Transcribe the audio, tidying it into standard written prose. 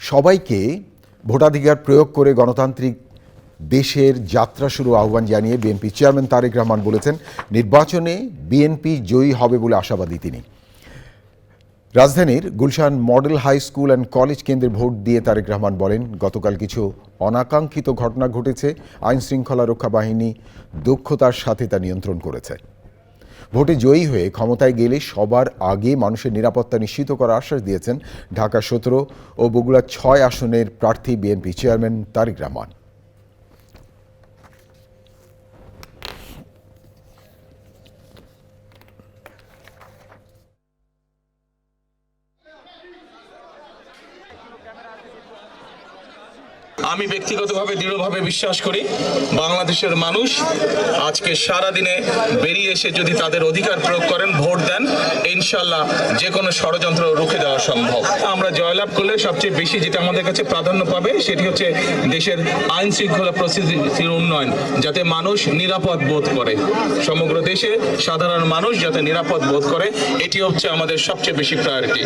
সবাইকে ভোটাধিকার প্রয়োগ করে গণতান্ত্রিক দেশের যাত্রা শুরু আহ্বান জানিয়ে বিএনপি চেয়ারম্যান তারেক রহমান বলেছেন, নির্বাচনে বিএনপি জয়ী হবে বলে আশাবাদী তিনি। রাজধানীর Gulshan model high school and college কেন্দ্রে ভোট দিয়ে তারেক রহমান বলেন, গতকাল কিছু অনাকাঙ্ক্ষিত ঘটনা ঘটেছে। আইন শৃঙ্খলা রক্ষা বাহিনী দক্ষতার সাথে তা নিয়ন্ত্রণ করেছে। ভোটে জয়ী হয়ে ক্ষমতায় গেলে সবার আগে মানুষের নিরাপত্তা নিশ্চিত করার আশ্বাস দিয়েছেন ঢাকা 17 ও বগুড়া 6 আসনের প্রার্থী বিএনপি চেয়ারম্যান তারেক রহমান। আমি ব্যক্তিগতভাবে দৃঢ়ভাবে বিশ্বাস করি, বাংলাদেশের মানুষ আজকে সারা দিনে বেরিয়ে এসে যদি তাদের অধিকার প্রয়োগ করেন, ভোট দেন, ইনশাল্লাহ যে কোনো ষড়যন্ত্র রুখে দেওয়া সম্ভব। আমরা জয়লাভ করলে সবচেয়ে বেশি যেটা আমাদের কাছে প্রাধান্য পাবে সেটি হচ্ছে দেশের আইন শৃঙ্খলা পরিস্থিতির উন্নয়ন, যাতে মানুষ নিরাপদ বোধ করে, সমগ্র দেশে সাধারণ মানুষ যাতে নিরাপদ বোধ করে, এটি হচ্ছে আমাদের সবচেয়ে বেশি প্রায়োরিটি।